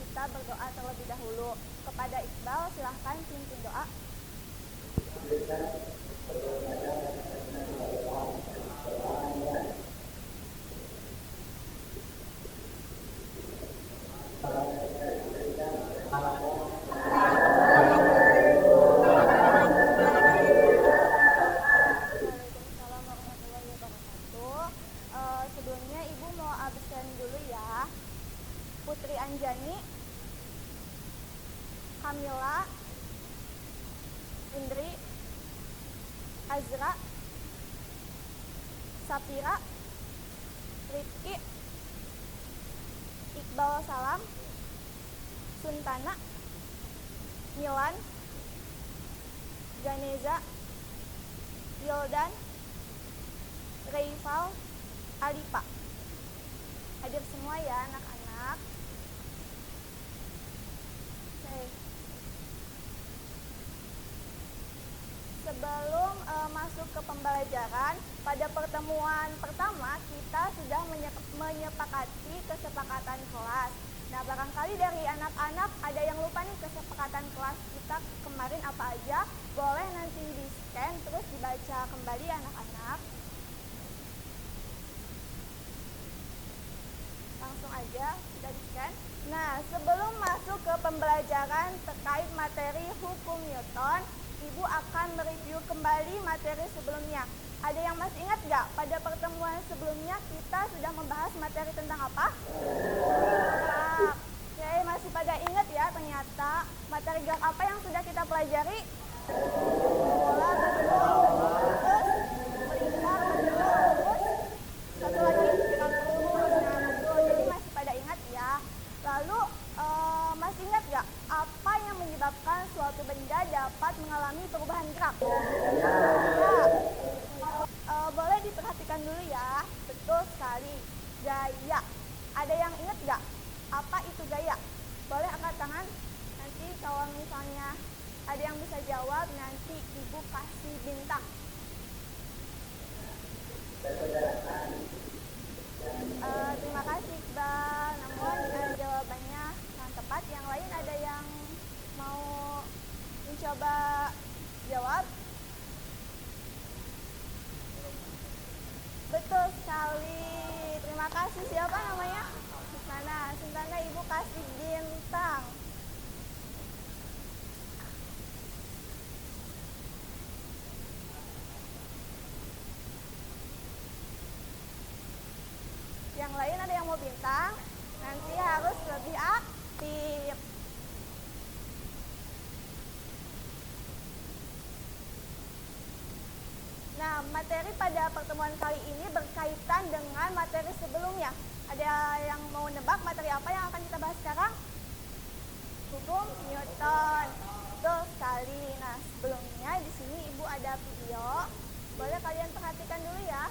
kita berdoa terlebih dahulu. Kepada Iqbal, silahkan pimpin doa. Sebelumnya Ibu mau absen dulu ya. Putri Anjani, Kamila, Indri, Azra, Sapira, Rifki, Iqbal Salam, Suntana, Milan, Ganeza, Yoldan, Reifal, Alipa. Hadir semua ya anak-anak. Oke. Sebelum masuk ke pembelajaran, pada pertemuan pertama kita sudah menyepakati kesepakatan kelas. Nah, barangkali dari anak-anak ada yang lupa nih kesepakatan kelas kita kemarin apa aja, boleh nanti di-scan terus dibaca kembali anak-anak. Langsung aja kita di-scan. Nah, sebelum masuk ke pembelajaran terkait materi hukum Newton, Ibu akan mereview kembali materi sebelumnya. Ada yang masih ingat nggak? Pada pertemuan sebelumnya kita sudah membahas materi tentang apa? Gerak. Oke, masih pada ingat ya ternyata materi gerak apa yang sudah kita pelajari? Bola, terus melingkar, terus satu lagi gerak lurus. Nah, betul. Jadi masih pada ingat ya. Lalu masih ingat nggak apa yang menyebabkan suatu benda dapat mengalami perubahan gerak? Boleh diperhatikan dulu ya. Betul sekali, gaya. Ada yang ingat nggak apa itu gaya? Boleh angkat tangan. Nanti kalau misalnya ada yang bisa jawab, nanti Ibu kasih bintang. Terima kasih Iqbal. Namun jawabannya yang tepat. Yang lain ada yang mau mencoba jawab? Betul sekali. Terima kasih. Siapa namanya? Suntana, Ibu kasih bintang. Yang lain ada yang mau bintang? Nanti harus lebih aktif. Nah, materi pada pertemuan kali ini berkaitan dengan materi sebelumnya. Ada yang mau nebak materi apa yang akan kita bahas sekarang? Hukum Newton. Betul sekali. Nah, sebelumnya di sini Ibu ada video. Boleh kalian perhatikan dulu ya.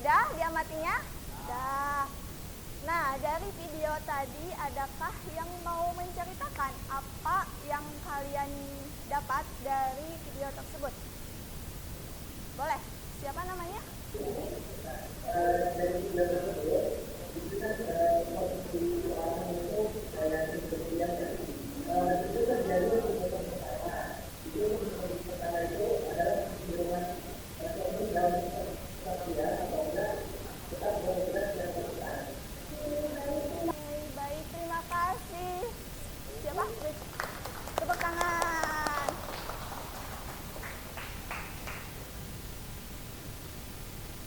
Sudah diamatinya? Sudah. Nah, dari video tadi adakah yang mau menceritakan apa yang kalian dapat dari video tersebut? Boleh. Siapa namanya? Baik, terima kasih. Siapa? Tepuk tangan.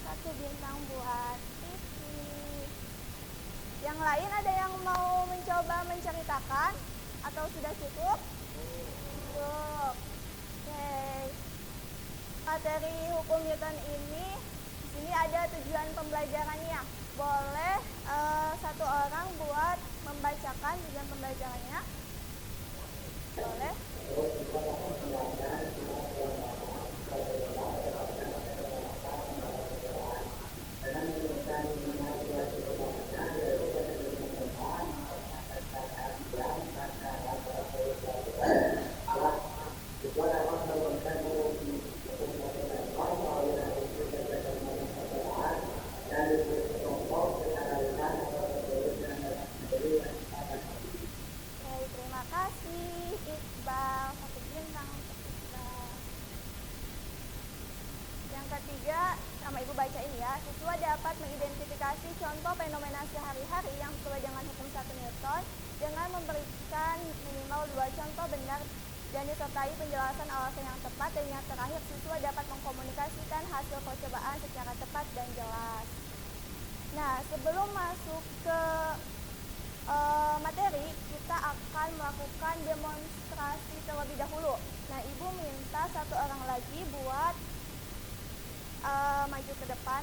Satu bintang buat Titi. Yang lain ada yang mau mencoba menceritakan atau sudah cukup? Cukup. Oke. Materi hukum Newton ini di sini ada tujuan pembelajarannya. Boleh satu orang buat membacakan tujuan pembelajarannya? Boleh? 3 sama Ibu baca ini ya. Siswa dapat mengidentifikasi contoh fenomena sehari-hari yang sesuai dengan hukum 1 Newton dengan memberikan minimal 2 contoh benar dan disertai penjelasan alasan yang tepat. Dan yang terakhir, siswa dapat mengkomunikasikan hasil percobaan secara tepat dan jelas. Nah, sebelum masuk ke materi, kita akan melakukan demonstrasi terlebih dahulu. Nah, Ibu minta 1 orang lagi buat maju ke depan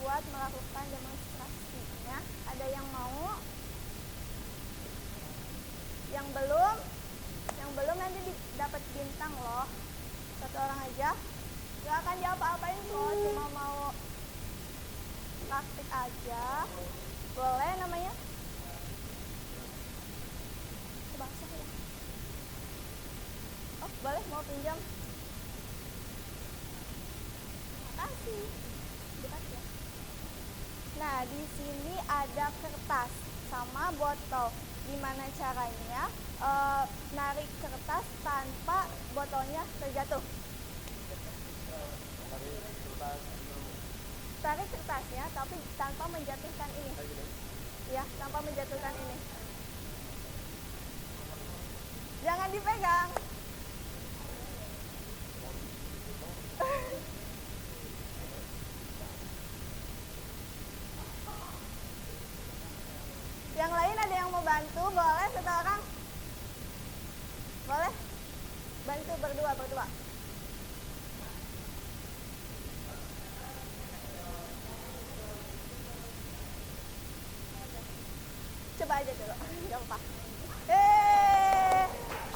buat melakukan demonstrasinya. Ada yang mau? Yang belum nanti dapat bintang loh. 1 orang aja. Gak akan diapa-apain kok, cuma mau praktik aja. Boleh namanya? Basah ya? Oh, boleh, mau pinjam? Makasih. Dekat ya. Nah, di sini ada kertas sama botol. Gimana caranya narik kertas tanpa botolnya terjatuh? Tarik kertasnya tapi tanpa menjatuhkan ini. Ya, tanpa menjatuhkan ini. Jangan dipegang. Yang lain ada yang mau bantu? Boleh 1 orang? Boleh? Bantu berdua. Coba aja dulu, gak apa-apa.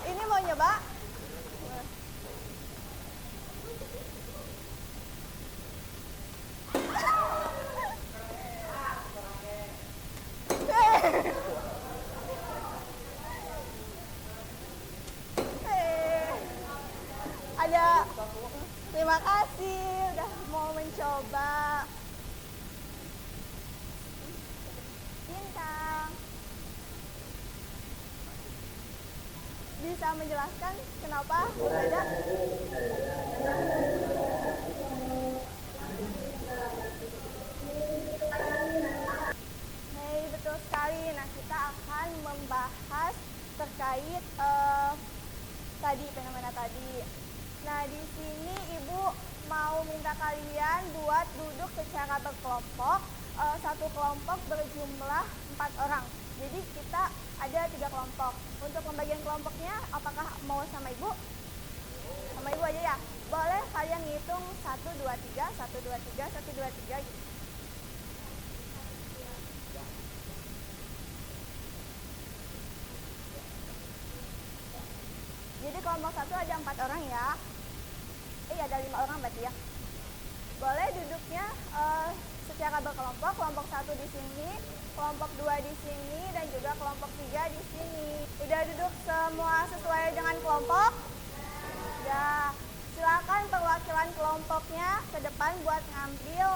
Ini mau nyoba? Ada. Terima kasih udah mau mencoba. Bintang. Bisa menjelaskan kenapa berbeda? Betul sekali. Nah, kita akan membahas terkait tadi fenomena tadi. Nah, di sini Ibu mau minta kalian buat duduk secara berkelompok. 1 kelompok berjumlah 4 orang. Jadi kita ada 3 kelompok. Untuk pembagian kelompoknya, apakah mau sama Ibu? Sama Ibu aja ya. Boleh kalian ngitung 1, 2, 3, 1, 2, 3, 1, 2, 3 gitu. Jadi kelompok 1 ada 4 orang ya. Ada 5 orang berarti ya. Boleh duduknya secara berkelompok. Kelompok 1 di sini, kelompok 2 di sini, dan juga kelompok 3 di sini. Udah duduk semua sesuai dengan kelompok? Ya, silakan perwakilan kelompoknya ke depan buat ngambil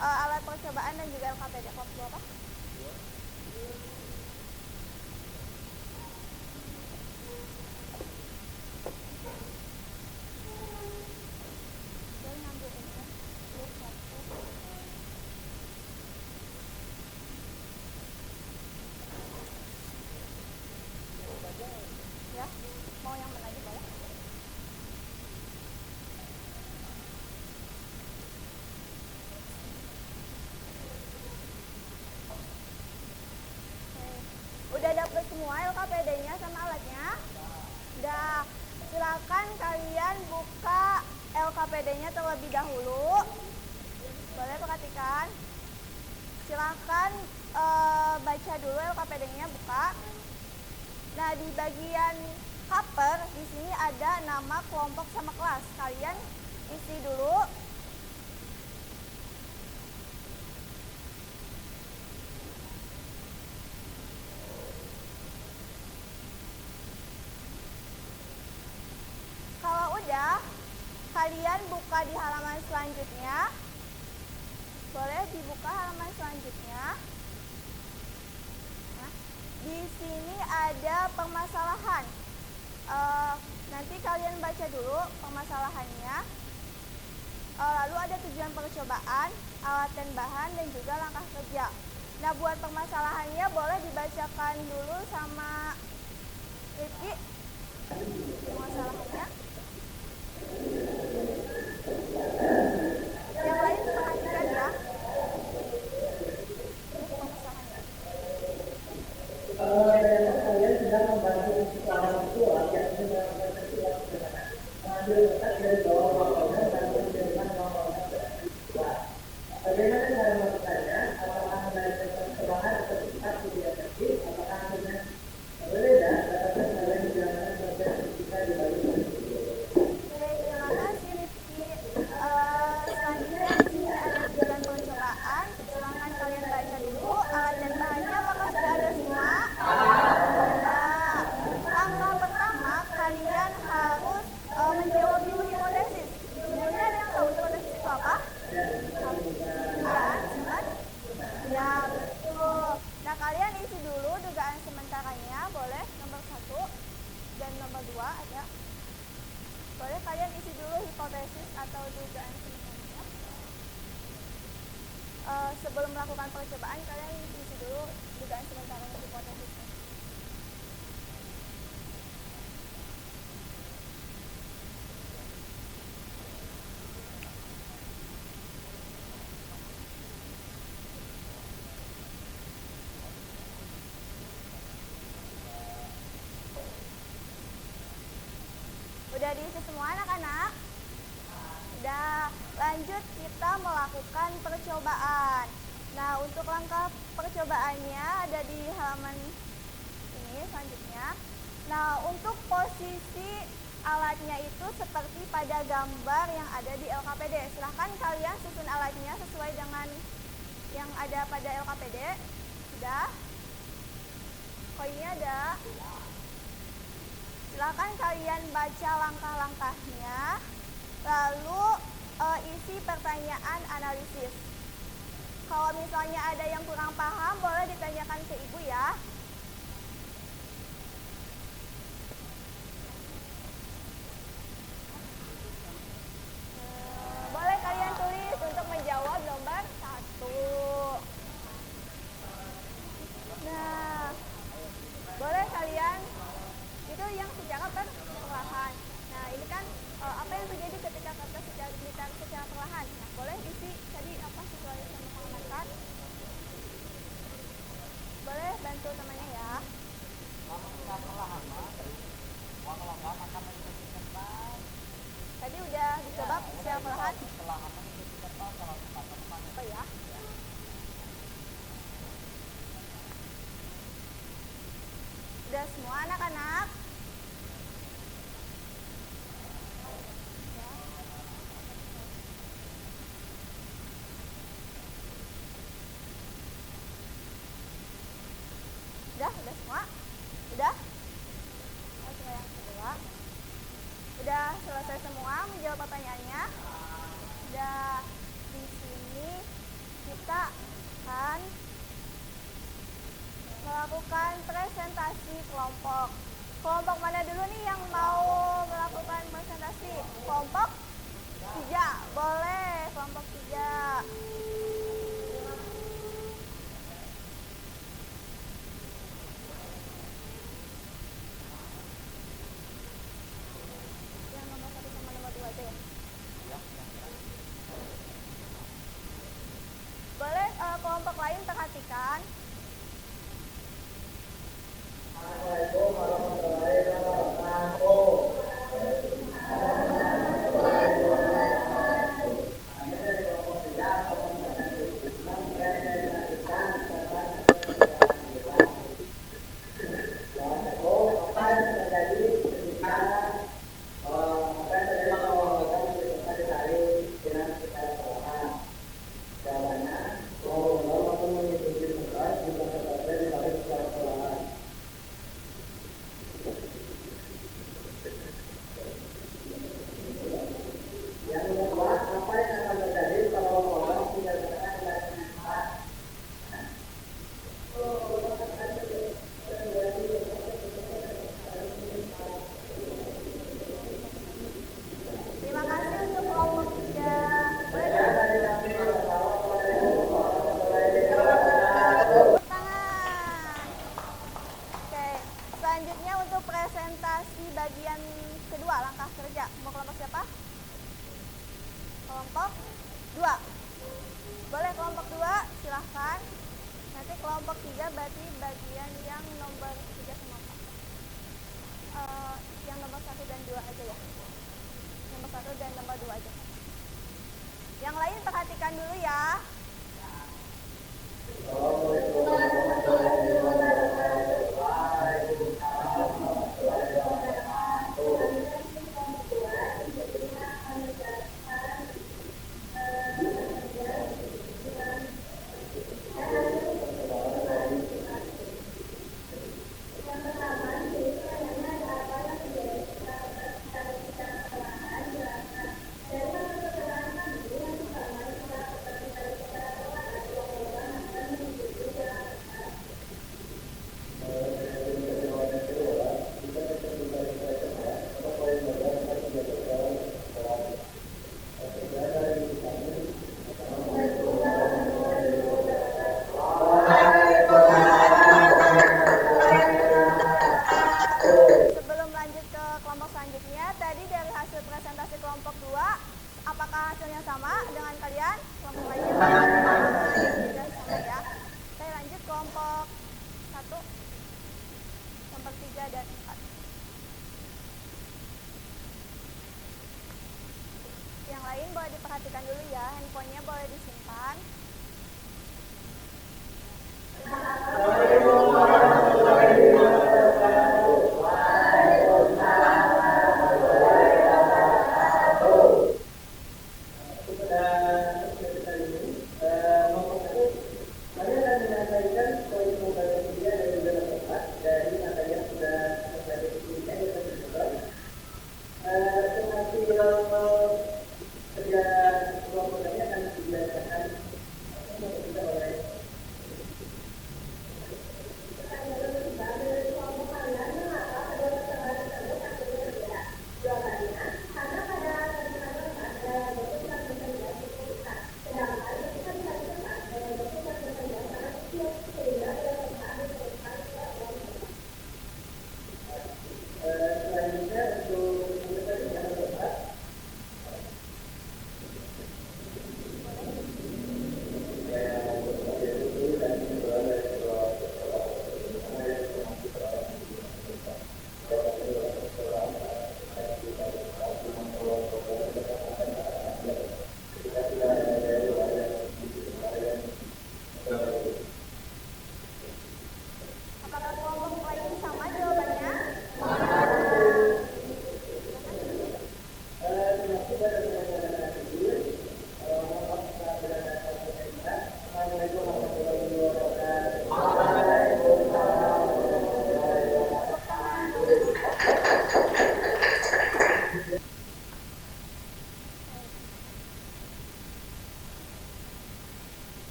alat percobaan dan juga LKPD. Kelompok berapa? Ya, mau yang mana aja boleh. Udah dapet semua LKPD-nya sama alatnya? Udah. Silakan kalian buka LKPD-nya terlebih dahulu. Boleh perhatikan. Silakan baca dulu LKPD-nya, buka. Nah, di bagian cover di sini ada nama kelompok sama kelas. Kalian isi dulu. Kalau udah, kalian buka di halaman selanjutnya. Boleh dibuka halaman selanjutnya. Nah, di sini ada permasalahan. Nanti kalian baca dulu permasalahannya. Lalu ada tujuan percobaan, alat dan bahan, dan juga langkah kerja. Nah, buat permasalahannya boleh dibacakan dulu sama Rifki permasalahannya. Yang lain perhatikan ya. Ini permasalahannya. Kalian sedang membantu seorang tua yang sedang mengambil letak dari bawah bangunan dan menjadikan bangunan tua. Bagaimana cara melakukannya? Apakah menaikkan perkembangan atau cepat tidak efektif? Apakah dengan berbeda? Dapatkah kalian menjalankan proses kita di balik Oke, terima kasih Rifki. Selanjutnya di sini ada tujuan percobaan. Silahkan kalian baca dulu alat dan bahannya. Apakah sudah ada semua? Nah, langkah pertama kalian harus menjawab dulu hipotesis. Sebelumnya ada yang tahu hipotesis itu apa? Ya, silakan. Ya, betul. Nah, kalian isi dulu dugaan sementaranya. Boleh nomor 1 dan nomor 2 ada. Boleh kalian isi dulu hipotesis atau dugaan sementaranya. Sebelum melakukan percobaan, kalian isi dulu dugaan sementaranya, hipotesisnya. Udah diisi semua anak-anak? Udah, lanjut kita melakukan percobaan. Nah, untuk langkah percobaannya ada di halaman ini selanjutnya. Nah, untuk posisi alatnya itu seperti pada gambar yang ada di LKPD. Silahkan kalian susun alatnya sesuai dengan yang ada pada LKPD. Sudah? Koinnya ada? Silahkan kalian baca langkah-langkahnya, lalu isi pertanyaan analisis. Kalau misalnya ada yang kurang paham, boleh ditanyakan ke ibu ya. Boleh kalian tulis untuk menjawab nomor 1. Nah, boleh kalian itu yang secara perlahan. Nah, ini kan apa yang terjadi ketika kertas ditarik secara perlahan. Nah, boleh isi tadi apa sesuai sama pengamatan. Boleh bantu temannya ya. Tadi udah dicoba secara perlahan. Oh ya. Udah semua anak-anak? Udah semua? Udah? Langsung yang kedua. Udah selesai semua menjawab pertanyaannya? Udah. Di sini kita akan melakukan presentasi kelompok. Kelompok mana dulu nih yang mau melakukan presentasi? Kelompok 3, boleh kelompok 3. Yang nomor 1 sama nomor 2 aja ya? Boleh kelompok lain perhatikan. Assalamualaikum warahmatullahi wabarakatuh. Kelompok 2. Boleh kelompok 2, silahkan. Nanti kelompok 3 berarti bagian yang nomor 3 sama 4. Yang nomor 1 dan 2 aja ya. Nomor 1 dan nomor 2 aja. Yang lain perhatikan dulu ya. Yang lain boleh diperhatikan dulu ya, handphonenya boleh disimpan.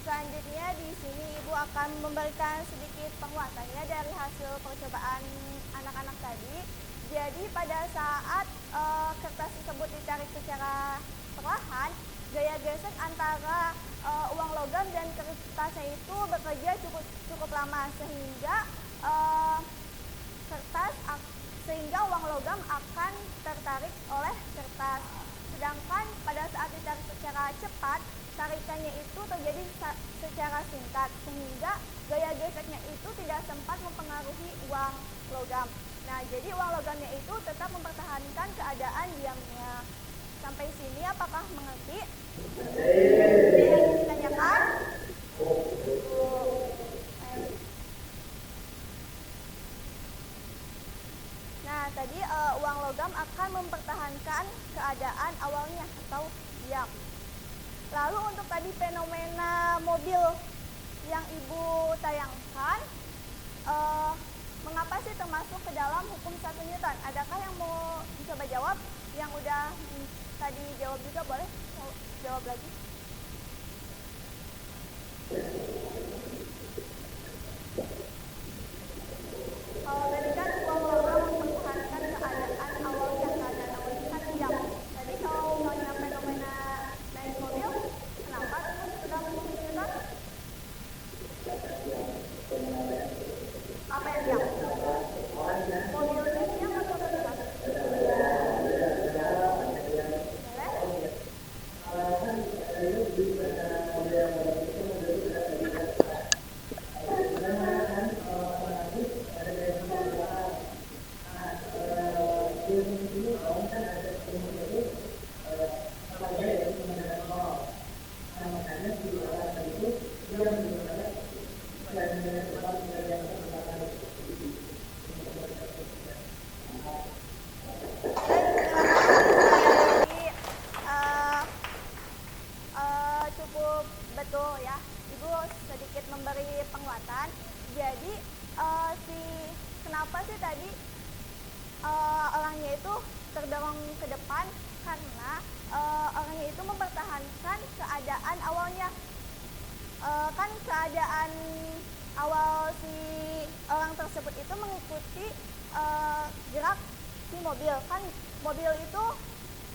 Selanjutnya di sini Ibu akan memberikan sedikit penguatan ya dari hasil percobaan anak-anak tadi. Jadi pada saat kertas tersebut ditarik secara perlahan, gaya gesek antara uang logam dan kertasnya itu bekerja cukup lama sehingga uang logam akan tertarik oleh kertas. Sedangkan pada saat ditarik secara cepat, tarikannya itu terjadi secara singkat sehingga gaya geseknya itu tidak sempat mempengaruhi uang logam. Nah, jadi uang logamnya itu tetap mempertahankan keadaan diamnya. Sampai sini apakah mengerti? Ada yang ditanyakan? Nah, tadi uang logam akan mempertahankan keadaan awalnya atau diam. Lalu untuk tadi fenomena mobil yang Ibu tayangkan, mengapa sih termasuk ke dalam hukum 1 Newton? Adakah yang mau mencoba jawab? Yang udah tadi jawab juga boleh jawab lagi. Kalau tadi kan uang logam mempertahankan keadaan awalnya kan diam. Tadi kalau uangnya fenomena naik mobil, kenapa terus ke dalam hukum Newton? Apa yang diam? Mobilnya diam atau tidak? Cukup betul ya, Ibu sedikit memberi penguatan. Jadi kenapa sih tadi orangnya itu terdorong ke depan, karena orangnya itu mempertahankan keadaan awalnya. Kan keadaan awal si orang tersebut itu mengikuti gerak si mobil. Kan mobil itu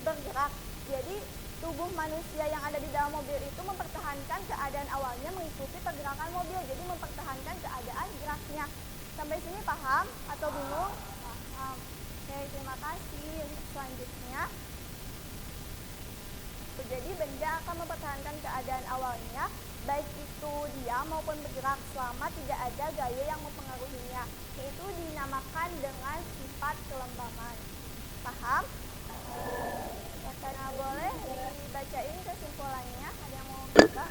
bergerak, jadi tubuh manusia yang ada di dalam mobil itu mempertahankan keadaan awalnya mengikuti pergerakan mobil, jadi mempertahankan keadaan geraknya. Sampai sini paham atau bingung? Paham. Oke, terima kasih. Untuk selanjutnya, jadi benda akan mempertahankan keadaan awalnya, baik itu diam maupun bergerak, selama tidak ada gaya yang mempengaruhinya. Itu dinamakan dengan sifat kelembaman. Paham? Ya, karena boleh dibacain kesimpulannya. Ada yang mau buka?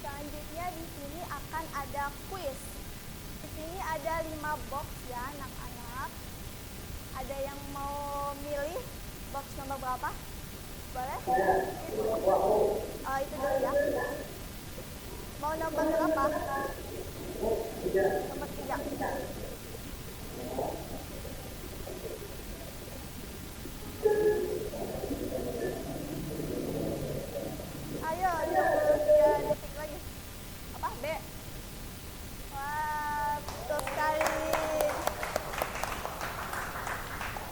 Selanjutnya di sini akan ada kuis. Di sini ada 5 box ya anak-anak. Ada yang mau milih box nomor berapa? Boleh? Itu dulu ya. Mau nomor berapa? Nomor 3. Ayo, 3 detik lagi. Apa? B. Wah, betul sekali.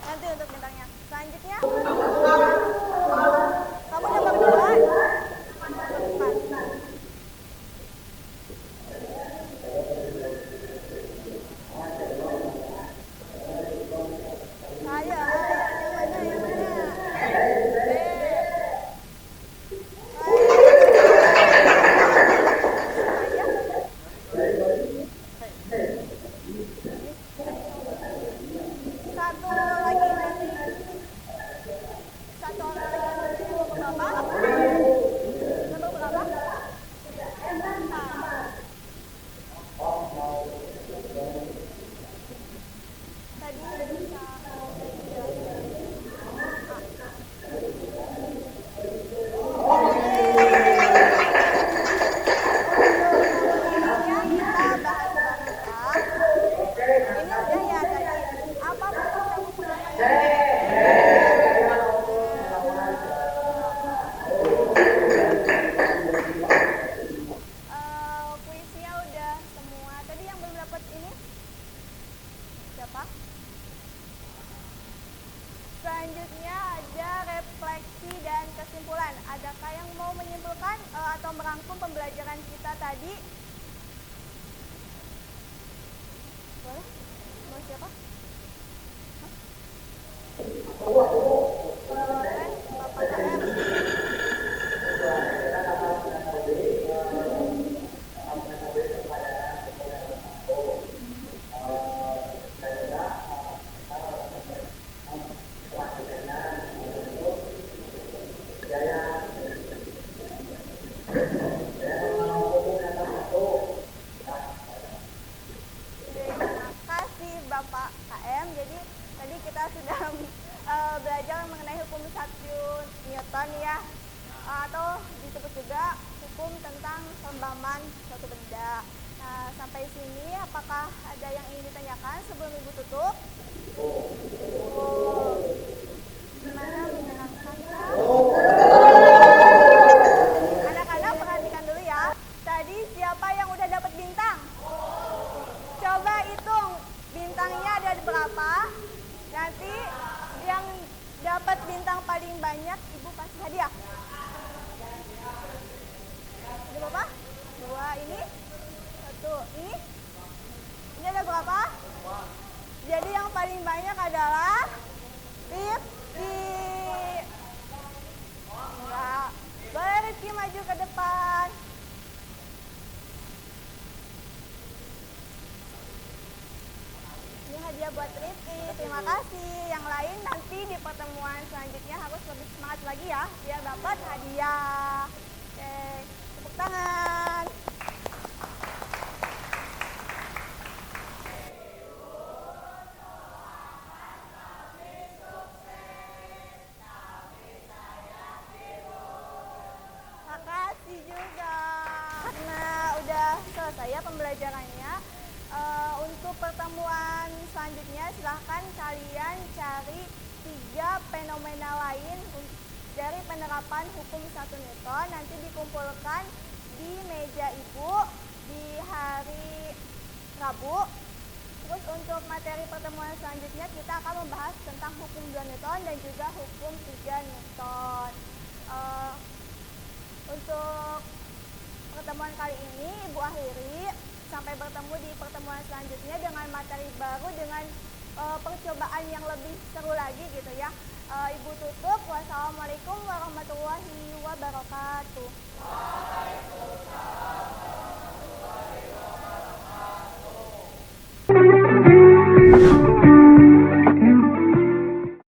Nanti untuk bintangnya. Selanjutnya, kamu nomor 2. Ayo, yang mana? B. Satu lagi nanti. Satu orang lagi. Nomor berapa? Nomor berapa? 4. Tadi bisa kuisnya udah semua. Tadi yang belum dapat ini siapa? Selanjutnya ada refleksi dan kesimpulan. Adakah yang mau menyimpulkan atau merangkum pembelajaran kita tadi? Boleh? Mau siapa? Boleh, Bapak KM. Terima kasih Bapak KM. Jadi tadi kita sudah belajar mengenai hukum 1 Newton ya, atau disebut juga hukum tentang kelembaman suatu benda. Nah, sampai sini apakah ada yang ingin ditanyakan sebelum Ibu tutup? Gimana menyenangkankah? Anak-anak perhatikan dulu ya. Tadi siapa yang udah dapat bintang? Coba hitung bintangnya ada berapa. Nanti yang dapat bintang paling banyak Ibu kasih hadiah. Ada berapa? 2 ini. 1 ini. Ini ada berapa? Jadi yang paling banyak adalah Rifki. Enggak. Boleh Rifki maju ke depan. Ini hadiah buat Rifki. Terima kasih. Yang lain nanti di pertemuan selanjutnya harus lebih semangat lagi ya, biar dapat hadiah. Oke, tepuk tangan. Makasih juga. Karena udah selesai ya pembelajarannya. Untuk pertemuan selanjutnya silahkan kalian cari 3 fenomena lain dari penerapan hukum 1 Newton. Nanti dikumpulkan di meja ibu di hari Rabu. Terus untuk materi pertemuan selanjutnya kita akan membahas tentang hukum 2 Newton dan juga hukum 3 Newton. Untuk pertemuan kali ini Ibu akhiri. Sampai bertemu di pertemuan selanjutnya dengan materi baru, dengan percobaan yang lebih seru lagi gitu ya. Ibu tutup. Wassalamualaikum.